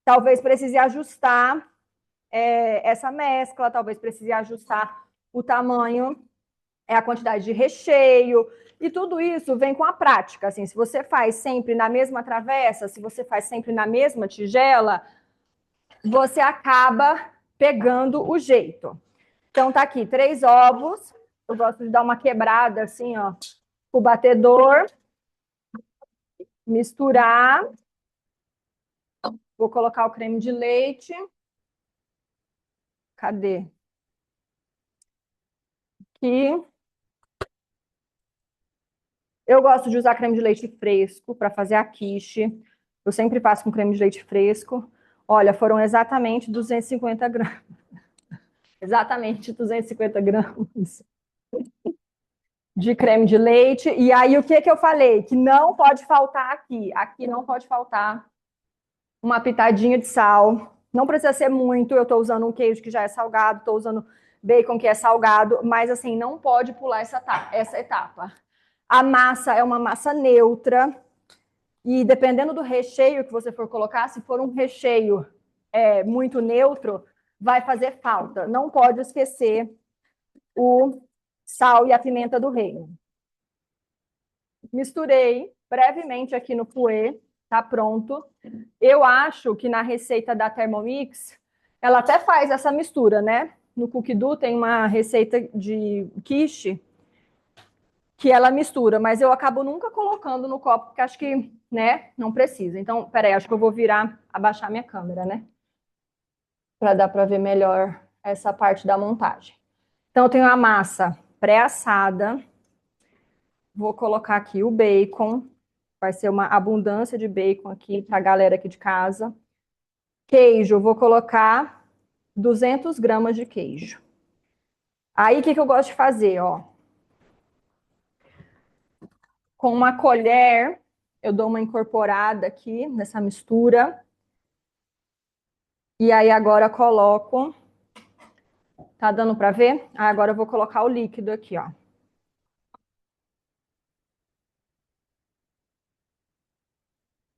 talvez precise ajustar essa mescla, talvez precise ajustar o tamanho, a quantidade de recheio, e tudo isso vem com a prática. Assim, se você faz sempre na mesma travessa, se você faz sempre na mesma tigela, você acaba pegando o jeito. Então, tá aqui, 3 ovos. Eu gosto de dar uma quebrada assim, ó, com o batedor. Misturar. Vou colocar o creme de leite. Cadê? Aqui. Eu gosto de usar creme de leite fresco para fazer a quiche. Eu sempre faço com creme de leite fresco. Olha, foram exatamente 250 gramas. Exatamente 250 gramas de creme de leite. E aí, o que eu falei? Que não pode faltar aqui. Aqui não pode faltar uma pitadinha de sal. Não precisa ser muito. Eu estou usando um queijo que já é salgado, estou usando bacon que é salgado, mas assim, não pode pular essa etapa. A massa é uma massa neutra. E dependendo do recheio que você for colocar, se for um recheio muito neutro, vai fazer falta. Não pode esquecer o sal e a pimenta do reino. Misturei brevemente aqui no fouet, tá pronto. Eu acho que na receita da Thermomix, ela até faz essa mistura, né? No Cookie Do tem uma receita de quiche que ela mistura, mas eu acabo nunca colocando no copo, porque acho que, né, não precisa. Então, peraí, acho que eu vou abaixar minha câmera, né? Para dar para ver melhor essa parte da montagem. Então, eu tenho a massa pré-assada. Vou colocar aqui o bacon. Vai ser uma abundância de bacon aqui para a galera aqui de casa. Queijo, vou colocar 200 gramas de queijo. Aí, o que eu gosto de fazer, ó? Com uma colher, eu dou uma incorporada aqui nessa mistura. E aí, agora coloco... Tá dando para ver? Agora eu vou colocar o líquido aqui, ó.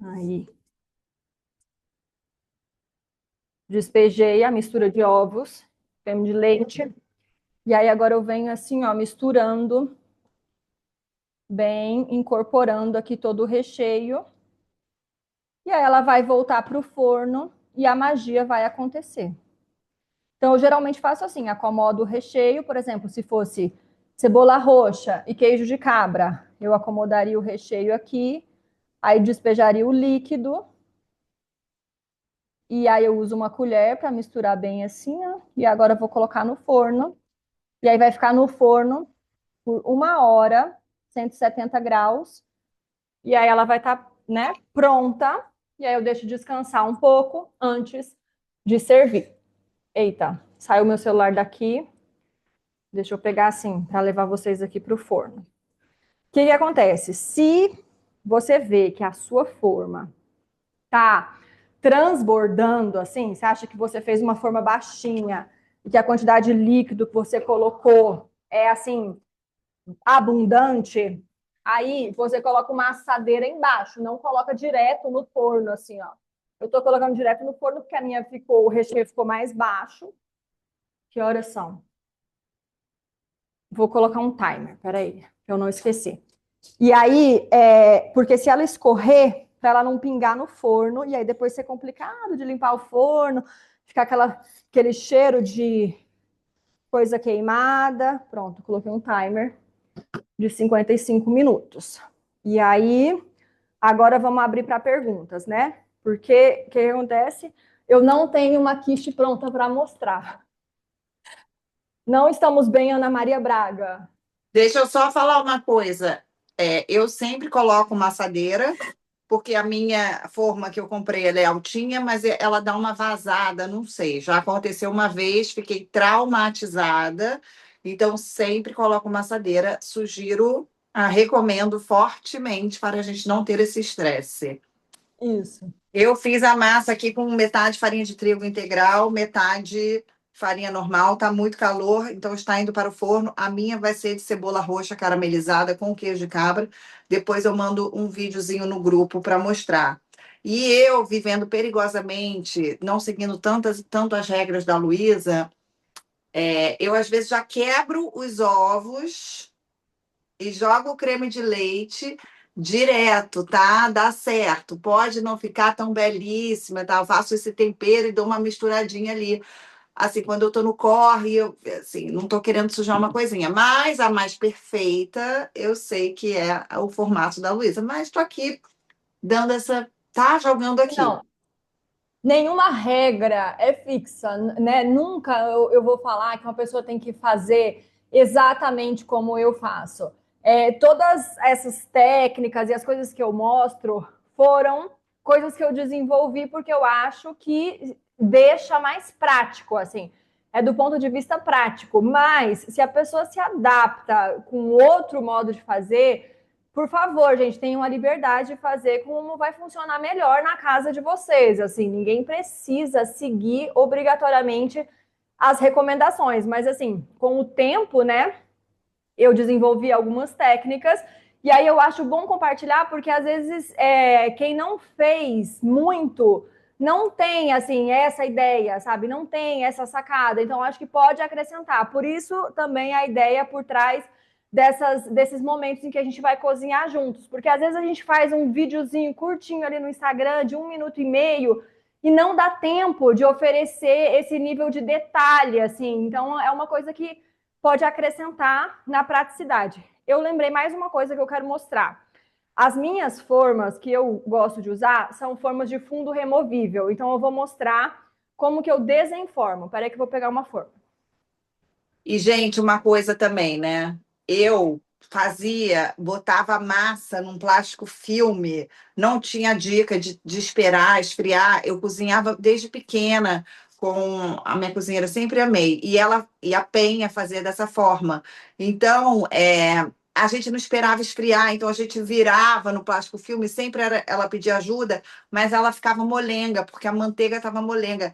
Aí. Despejei a mistura de ovos, creme de leite. E aí agora eu venho assim, ó, misturando bem, incorporando aqui todo o recheio. E aí ela vai voltar para o forno e a magia vai acontecer. Então, eu geralmente faço assim, acomodo o recheio, por exemplo, se fosse cebola roxa e queijo de cabra, eu acomodaria o recheio aqui, aí despejaria o líquido, e aí eu uso uma colher para misturar bem assim, ó, e agora eu vou colocar no forno, e aí vai ficar no forno por 1 hora, 170 graus, e aí ela vai estar, né, pronta, e aí eu deixo descansar um pouco antes de servir. Eita, saiu meu celular daqui. Deixa eu pegar assim, para levar vocês aqui para o forno. O que acontece? Se você vê que a sua forma tá transbordando assim, você acha que você fez uma forma baixinha e que a quantidade de líquido que você colocou é assim, abundante, aí você coloca uma assadeira embaixo, não coloca direto no forno, assim, ó. Eu tô colocando direto no forno porque o recheio ficou mais baixo. Que horas são? Vou colocar um timer, peraí, pra eu não esquecer. E aí, porque se ela escorrer, para ela não pingar no forno, e aí depois ser complicado de limpar o forno, ficar aquele cheiro de coisa queimada. Pronto, coloquei um timer de 55 minutos. E aí, agora vamos abrir para perguntas, né? Porque o que acontece? Eu não tenho uma quiche pronta para mostrar. Não estamos bem, Ana Maria Braga. Deixa eu só falar uma coisa. Eu sempre coloco maçadeira, porque a minha forma que eu comprei ela é altinha, mas ela dá uma vazada, não sei. Já aconteceu uma vez, fiquei traumatizada. Então, sempre coloco maçadeira. Recomendo fortemente para a gente não ter esse estresse. Isso. Eu fiz a massa aqui com metade farinha de trigo integral, metade farinha normal. Tá muito calor, então está indo para o forno. A minha vai ser de cebola roxa caramelizada com queijo de cabra. Depois eu mando um videozinho no grupo para mostrar. E eu, vivendo perigosamente, não seguindo tanto as regras da Luísa, eu às vezes já quebro os ovos e jogo o creme de leite direto, tá? Dá certo. Pode não ficar tão belíssima, tá? Eu faço esse tempero e dou uma misturadinha ali. Assim, quando eu tô no corre, eu, assim, não tô querendo sujar uma coisinha. Mas a mais perfeita, eu sei que é o formato da Luísa. Mas tô aqui dando essa. Tá jogando aqui. Não, nenhuma regra é fixa, né? Nunca eu vou falar que uma pessoa tem que fazer exatamente como eu faço. Todas essas técnicas e as coisas que eu mostro foram coisas que eu desenvolvi porque eu acho que deixa mais prático, assim. É do ponto de vista prático. Mas se a pessoa se adapta com outro modo de fazer, por favor, gente, tenham a liberdade de fazer como vai funcionar melhor na casa de vocês. Assim, ninguém precisa seguir obrigatoriamente as recomendações, mas assim, com o tempo, né, eu desenvolvi algumas técnicas e aí eu acho bom compartilhar porque às vezes quem não fez muito não tem assim essa ideia, sabe? Não tem essa sacada. Então acho que pode acrescentar. Por isso também a ideia por trás desses momentos em que a gente vai cozinhar juntos, porque às vezes a gente faz um videozinho curtinho ali no Instagram de 1 minuto e meio e não dá tempo de oferecer esse nível de detalhe, assim. Então é uma coisa que pode acrescentar na praticidade. Eu lembrei mais uma coisa que eu quero mostrar. As minhas formas que eu gosto de usar são formas de fundo removível. Então eu vou mostrar como que eu desenformo. Peraí que eu vou pegar uma forma. E, gente, uma coisa também, né? Eu botava massa num plástico filme, não tinha dica de esperar esfriar. Eu cozinhava desde pequena com a minha cozinheira, sempre amei. E a Penha fazia dessa forma. Então, a gente não esperava esfriar, então a gente virava no plástico filme, sempre ela pedia ajuda, mas ela ficava molenga, porque a manteiga estava molenga.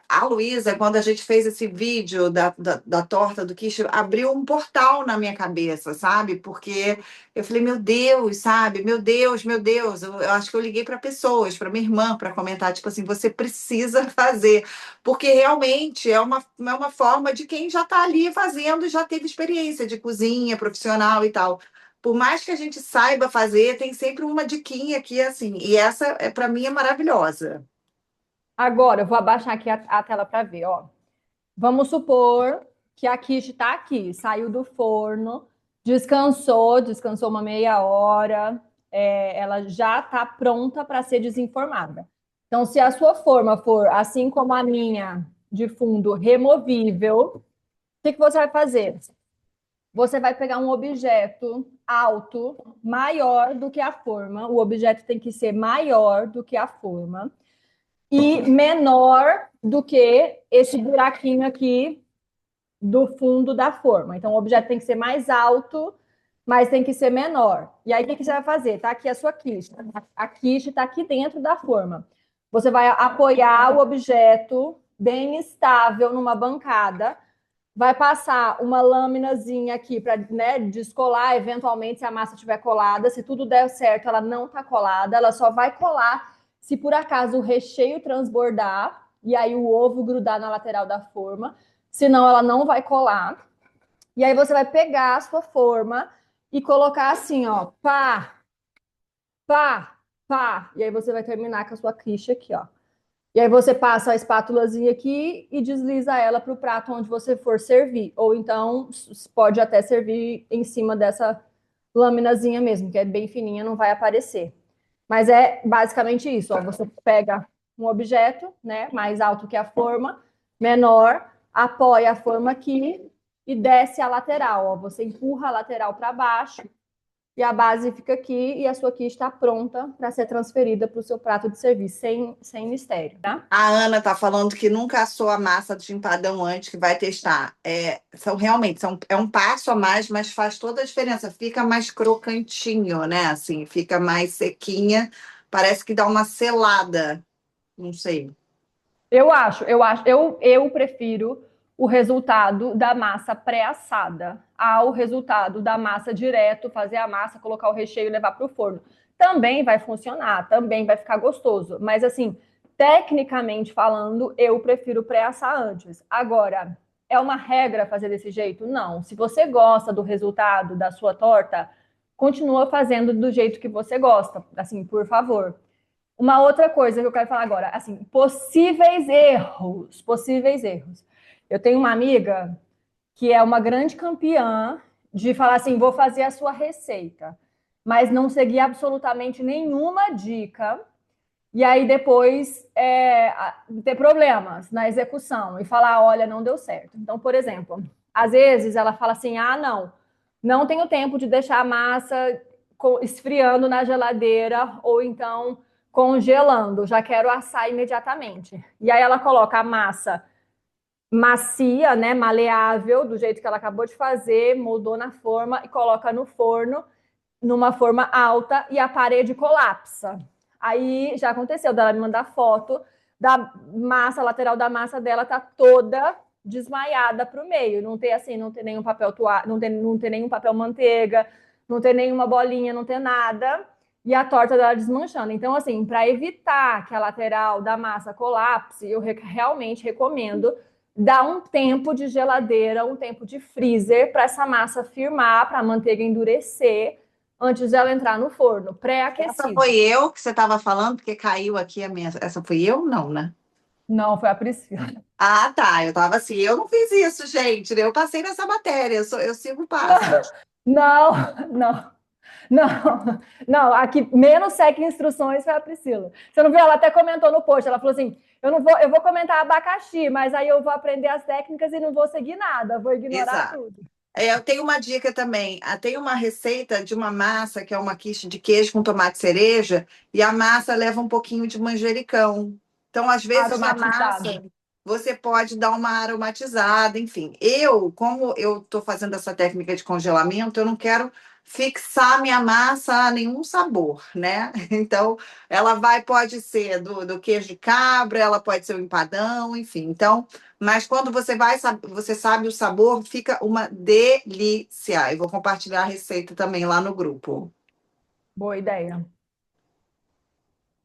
A Luísa, quando a gente fez esse vídeo da torta do quiche, abriu um portal na minha cabeça, sabe? Porque eu falei, meu Deus, sabe? Meu Deus, meu Deus. Eu acho que eu liguei para pessoas, para minha irmã, para comentar, tipo assim, você precisa fazer. Porque realmente é uma forma de quem já está ali fazendo, já teve experiência de cozinha profissional e tal. Por mais que a gente saiba fazer, tem sempre uma diquinha aqui, assim. E essa, para mim, é maravilhosa. Agora, eu vou abaixar aqui a tela para ver, ó. Vamos supor que a quiche está aqui, saiu do forno, descansou uma meia hora, ela já está pronta para ser desenformada. Então, se a sua forma for assim como a minha, de fundo removível, o que você vai fazer? Você vai pegar um objeto alto, maior do que a forma, o objeto tem que ser maior do que a forma e menor do que esse buraquinho aqui do fundo da forma. Então, o objeto tem que ser mais alto, mas tem que ser menor. E aí, o que você vai fazer? Tá aqui a sua quiche. A quiche está aqui dentro da forma. Você vai apoiar o objeto bem estável numa bancada, vai passar uma lâminazinha aqui para, né, descolar, eventualmente, se a massa estiver colada. Se tudo der certo, ela não está colada, ela só vai colar se por acaso o recheio transbordar e aí o ovo grudar na lateral da forma. Senão, ela não vai colar. E aí você vai pegar a sua forma e colocar assim, ó, pá, pá, pá. E aí você vai terminar com a sua quiche aqui, ó. E aí você passa a espátulazinha aqui e desliza ela para o prato onde você for servir. Ou então pode até servir em cima dessa laminazinha mesmo, que é bem fininha, não vai aparecer. Mas é basicamente isso, ó. Você pega um objeto, né, mais alto que a forma, menor, apoia a forma aqui e desce a lateral, ó. Você empurra a lateral para baixo e a base fica aqui e a sua quiche está pronta para ser transferida para o seu prato de serviço, sem mistério, tá? A Ana tá falando que nunca assou a massa de empadão antes, que vai testar. É um passo a mais, mas faz toda a diferença. Fica mais crocantinho, né? Assim, fica mais sequinha. Parece que dá uma selada. Não sei. Eu prefiro o resultado da massa pré-assada ao resultado da massa direto, fazer a massa, colocar o recheio e levar para o forno. Também vai funcionar, também vai ficar gostoso, mas assim, tecnicamente falando, eu prefiro pré-assar antes. Agora, é uma regra fazer desse jeito? Não. Se você gosta do resultado da sua torta, continua fazendo do jeito que você gosta, assim, por favor. Uma outra coisa que eu quero falar agora, assim, possíveis erros, possíveis erros. Eu tenho uma amiga que é uma grande campeã de falar assim, vou fazer a sua receita, mas não seguir absolutamente nenhuma dica, e aí depois ter problemas na execução e falar, olha, não deu certo. Então, por exemplo, às vezes ela fala assim, ah, não tenho tempo de deixar a massa esfriando na geladeira ou então congelando, já quero assar imediatamente. E aí ela coloca a massa macia, né, maleável, do jeito que ela acabou de fazer, moldou na forma e coloca no forno, numa forma alta, e a parede colapsa. Aí já aconteceu dela me mandar foto da massa, a lateral da massa dela tá toda desmaiada para o meio. Não tem assim, não tem nenhum papel toalha, não tem nenhum papel manteiga, não tem nenhuma bolinha, não tem nada. E a torta dela desmanchando. Então, assim, para evitar que a lateral da massa colapse, eu realmente recomendo dar um tempo de geladeira, um tempo de freezer para essa massa firmar, para a manteiga endurecer antes dela entrar no forno, Essa pré-aquecido. foi eu que você estava falando, porque caiu aqui a minha. Essa foi eu? Não, né? Não, foi a Priscila. Ah, tá. Eu tava assim, eu não fiz isso, gente, né? Eu passei nessa matéria, eu sigo passos. Não, não, não, não. Aqui, menos segue instruções foi a Priscila. Você não viu? Ela até comentou no post. Ela falou assim: eu vou comentar abacaxi, mas aí eu vou aprender as técnicas e não vou seguir nada, vou ignorar Exato. tudo. Eu tenho uma dica também. Tem uma receita de uma massa que é uma quiche de queijo com tomate cereja e a massa leva um pouquinho de manjericão. Então, às vezes, na Aromatizado. massa, você pode dar uma aromatizada, enfim. Como eu estou fazendo essa técnica de congelamento, eu não quero fixar minha massa a nenhum sabor, né? Então, pode ser do queijo de cabra, ela pode ser o empadão, enfim. Então, mas quando você sabe o sabor, fica uma delícia. Eu vou compartilhar a receita também lá no grupo. Boa ideia.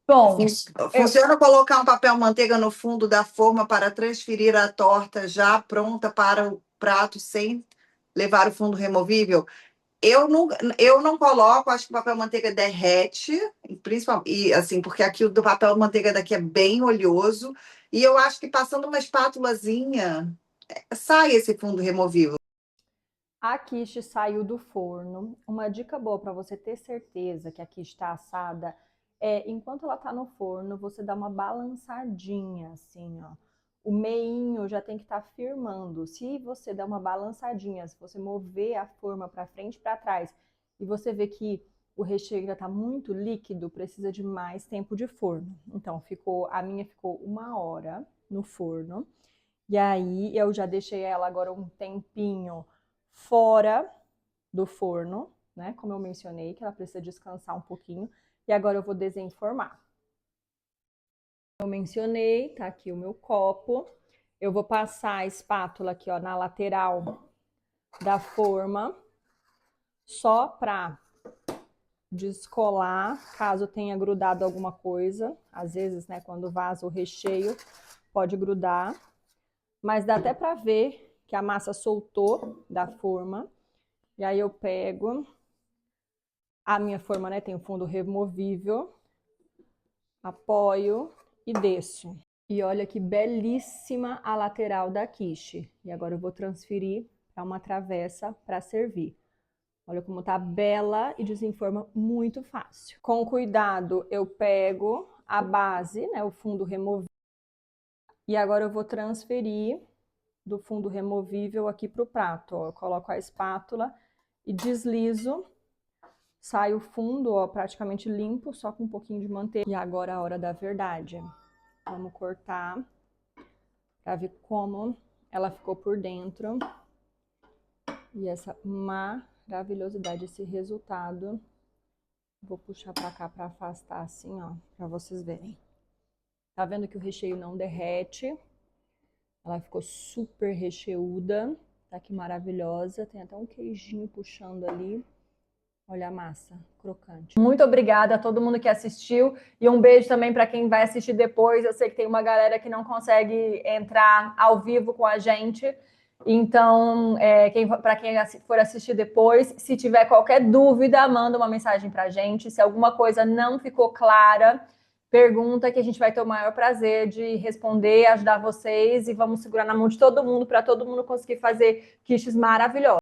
Bom, eu, Funciona colocar um papel manteiga no fundo da forma para transferir a torta já pronta para o prato sem levar o fundo removível? Eu não coloco, acho que o papel manteiga derrete, principalmente, e, assim, porque aqui o do papel manteiga daqui é bem oleoso, e eu acho que passando uma espátulazinha, sai esse fundo removível. a quiche saiu do forno. Uma dica boa para você ter certeza que a quiche está assada é, enquanto ela está no forno, você dá uma balançadinha, assim, ó. O meinho já tem que estar firmando. Se você der uma balançadinha, se você mover a forma para frente e para trás, e você vê que o recheio ainda está muito líquido, precisa de mais tempo de forno. Então, a minha ficou 1 hora no forno. E aí eu já deixei ela agora um tempinho fora do forno, né? Como eu mencionei, que ela precisa descansar um pouquinho. E agora eu vou desenformar. Eu mencionei, tá aqui o meu copo. Eu vou passar a espátula aqui, ó, na lateral da forma, só para descolar, caso tenha grudado alguma coisa. Às vezes, né, quando vaza o recheio, pode grudar. Mas dá até para ver que a massa soltou da forma. E aí eu pego a minha forma, né? Tem o fundo removível, apoio e desço. E olha que belíssima a lateral da quiche. E agora eu vou transferir para uma travessa para servir. Olha como tá bela e desenforma muito fácil. Com cuidado, eu pego a base, né, o fundo removível. E agora eu vou transferir do fundo removível aqui para o prato. Ó. Eu coloco a espátula e deslizo. Sai o fundo, ó, praticamente limpo, só com um pouquinho de manteiga. E agora a hora da verdade. Vamos cortar para ver como ela ficou por dentro. E essa maravilhosidade, esse resultado. Vou puxar para cá para afastar assim, ó, para vocês verem. Tá vendo que o recheio não derrete? Ela ficou super recheada. Tá que maravilhosa. Tem até um queijinho puxando ali. Olha a massa, crocante. Muito obrigada a todo mundo que assistiu e um beijo também para quem vai assistir depois. Eu sei que tem uma galera que não consegue entrar ao vivo com a gente. Então, para quem for assistir depois, se tiver qualquer dúvida, manda uma mensagem para a gente. Se alguma coisa não ficou clara, pergunta que a gente vai ter o maior prazer de responder, ajudar vocês e vamos segurar na mão de todo mundo para todo mundo conseguir fazer quiches maravilhosos.